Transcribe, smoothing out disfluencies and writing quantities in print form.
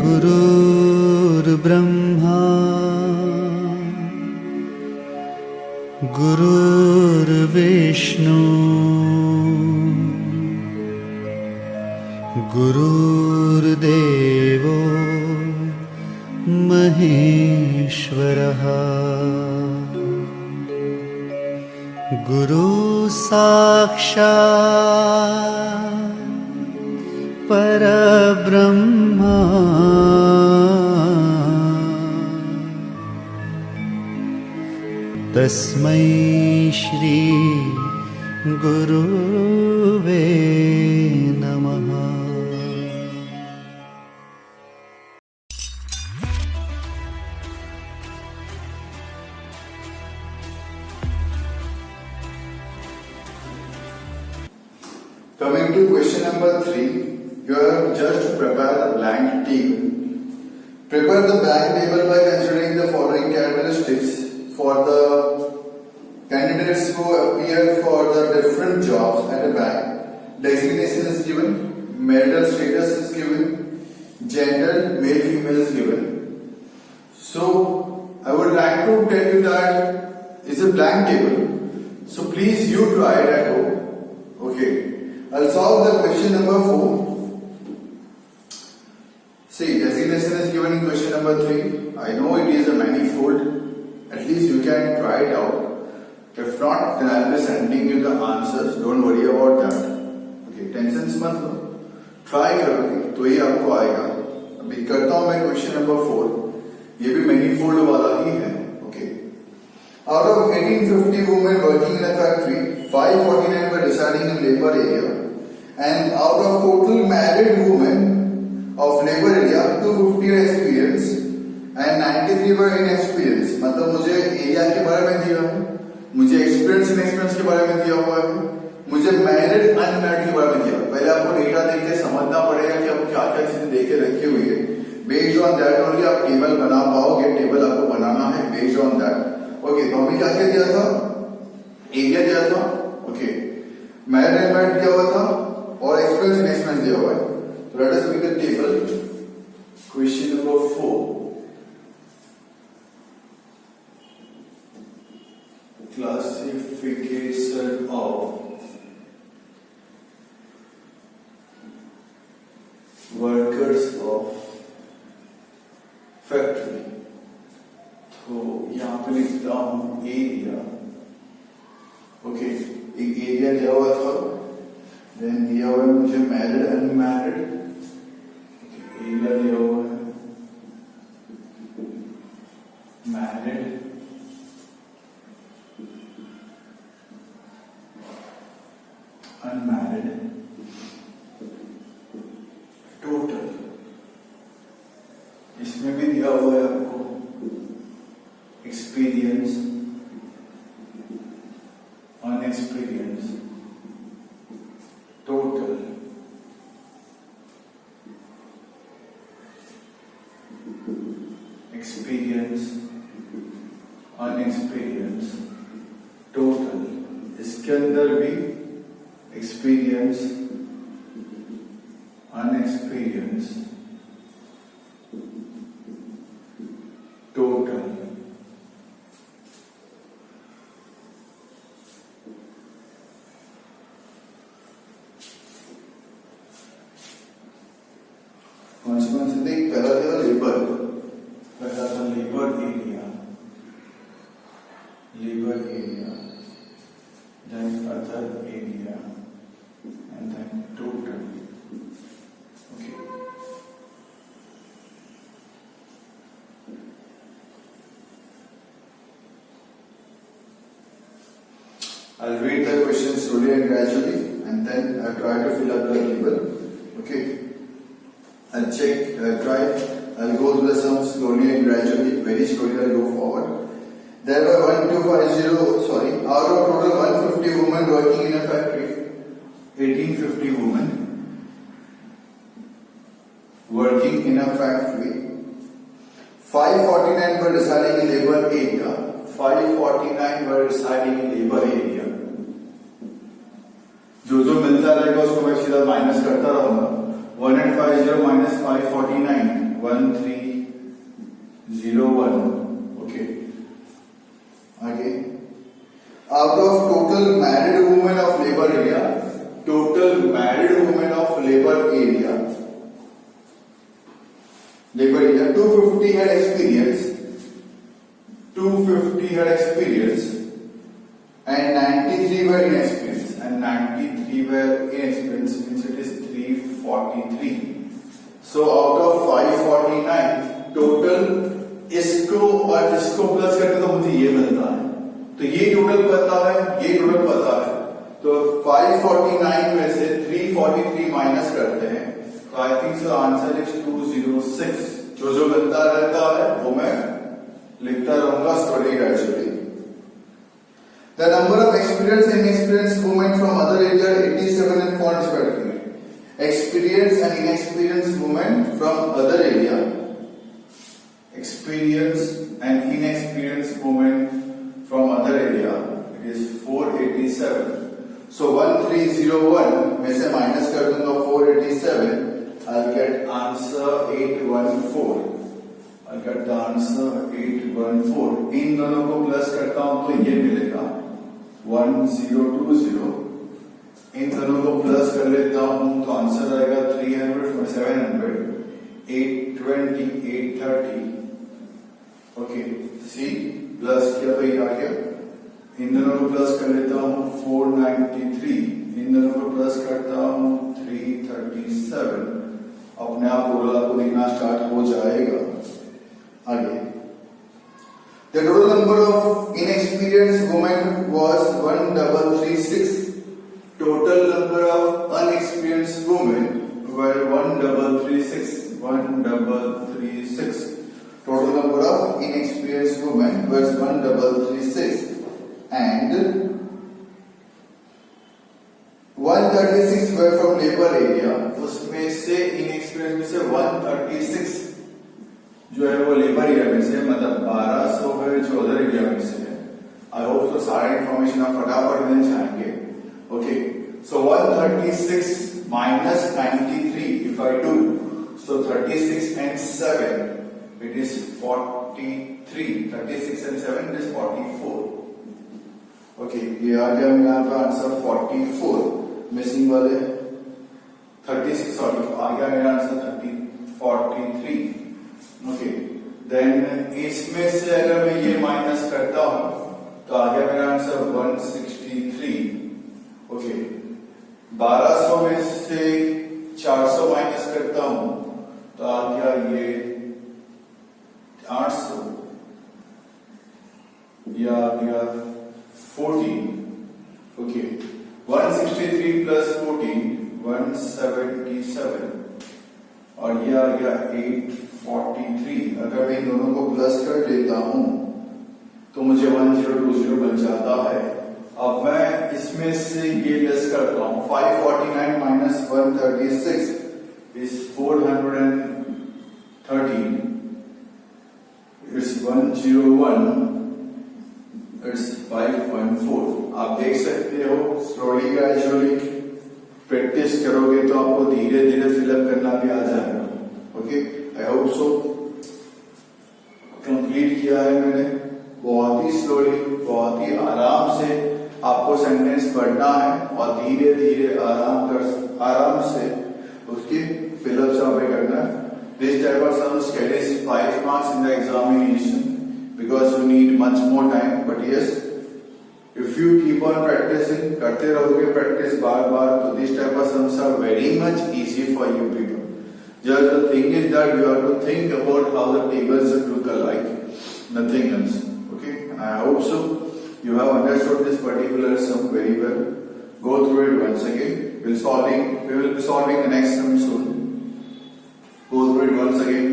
गुरुर्ब्रह्मा गुरुर्विष्णु गुरुर्देवो महेश्वरः गुरु साक्षात् परब्रह्मा तस्मै श्री गुरुवे नमः। Coming to question number 3, you have just prepared a blank table. Prepare the blank table by considering the following characteristics for the candidates who appear for the different jobs at a bank. Designation is given, marital status is given, gender male female is given. So I would like to tell you that it's a blank table. So please you try it at home. Okay. I'll solve the question number 4. See, designation is given in question number 3. I know it is a manifold. At least you can try it out. If not, then I'll be sending you the answers. Don't worry about that. Okay, tensions मत लो. Try करोगे तो ही आपको आएगा. अभी करता हूँ मैं question number 4. ये भी manifold वाला ही है. Okay. Out of 1850 women working in a factory, 549 were residing in labor area. And out of total married women of labor area, 250 are experienced and 93 were inexperienced. मतलब मुझे एरिया के बारे में दिया है, मुझे एक्सपीरियंस इनएक्सपीरियंस के बारे में दिया हुआ है, मुझे मैरिड अनमैरिड के बारे में दिया है. पहले आपको डेटा देख के समझना पड़ेगा कि आपको क्या क्या चीजें देके रखी हुई है. बेस्ड ऑन दैट ओनली आप टेबल बना पाओगे. टेबल आपको बनाना है बेस्ड ऑन दैट. ओके, तो हमें क्या क्या दिया था? एरिया दिया था. ओके, मैरिड अनमैरिड दिया हुआ था और एक्सपीरियंस इनएक्सपीरियंस दिया हुआ है. So let us make a table. Question number 4. Classification of workers of factory. तो यहाँ पे लिखता हूँ एरिया. ओके, एक एरिया दिया हुआ था. देन दिया हुआ है मुझे मैरिड अनमैरिड. एरिया दिया हुआ है मैरिड अनमैरिड टोटल. इसमें भी दिया हुआ है आपको experience unexperience total. Experience unexperience total. इसके अंदर भी एक्सपीरियंस अनएक्सपीरियंस टोटल. कौन से देख, पहला था लेबर. पहला था labour area. Labour area, then other area, and then total. Okay. I'll read the question slowly and gradually, and then I'll try to fill up the table. Okay. I'll check, I'll try, I'll go through the sums slowly and gradually, very slowly I'll go forward. There were out of total 150 women working in a factory, 1850 women working in a factory, 549 were residing in labor area, 549 were residing in labor area. जो मिलता रहेगा उसको मैं सीधा minus करता रहूंगा. 1850 minus 549 1301. Okay. Again. Out of total married women of labor area, total married women of labor area, 250 had experience, 250 had experience, and 93 were inexperienced, and 93 were inexperienced means it is 343. So out of 549 total इसको और इसको plus करके तो मुझे ये मिलता है, तो ये टोटल पता है, ये टोटल पता है, तो 549 में से 343 माइनस करते हैं, तो I think so answer is 206. जो जो बनता रहता है वो मैं लिखता रहूंगा study gradually. The number of experienced and inexperienced women from other area 87 and 4 respectively. Experienced and inexperienced women from other area. Experienced and inexperienced women from other area. It is 487. So 1301 में से minus कर दूंगा 487. I'll get answer 814. I'll get the answer 814. इन दोनों को plus करता हूं तो ये मिलेगा 1020. इन दोनों को प्लस कर लेता हूं तो आंसर आएगा 300, 700, 820, 830. ओके, सी प्लस किया तो ये आ गया. इन दोनों को प्लस कर लेता हूं 493. इन दोनों को प्लस करता हूं 337. अपने आप टोटल आपको दिखना स्टार्ट हो जाएगा. आगे The total number of inexperienced women was 1336. Total number of unexperienced women were 1336. 1336. Total number of inexperienced women was 1336. And 136 were from labor area. उसमें से inexperienced में से 136 जो है वो लेबर एरिया में से, मतलब 1200 है जो अदर एरिया में से है. आई होप तो सारा इंफॉर्मेशन आप फटाफट मिल जाएंगे. Okay, so 136 minus 93 if I do, so 36 and 7 it is 43. 36 and 7 it is 44. Okay, ये आ गया मेरा आंसर 44. मिसिंग वाले 36 सॉरी आ गया मेरा आंसर 43. ओके, देन इसमें से अगर मैं ये माइनस करता हूं तो आ गया मेरा आंसर 163. ओके, 1200 में से 400 माइनस करता हूं तो आ गया ये 800. या आ गया 14. Okay, 163 plus 14 177. और ये आ गया 843. अगर मैं इन दोनों को प्लस कर देता हूं तो मुझे 1020 बन जाता है. अब मैं इसमें से ये लेस करता हूं. 549 माइनस 136 इज 413. इट्स 101. इट्स 514. आप देख सकते हो स्लोली ग्रेजुअली प्रैक्टिस करोगे तो आपको धीरे धीरे फिलअप करना भी आ जाएगा. Okay, I hope so. Complete किया है मैंने बहुत ही स्लोली, बहुत ही आराम से. आपको सेंटेंस पढ़ना है और धीरे धीरे आराम से उसकी फिलअप पे करना है. This type of sums carries 5 marks in the examination because you need much more time. But yes, if you keep on practicing, करते रहोगे प्रैक्टिस बार बार, तो this type of sums are very much easy for you people. Just the thing is that you have to think about how the tables should look alike, nothing else. Okay, I hope so. You have understood this particular sum very well. Go through it once again. We will be solving the next sum soon. Go through it once again.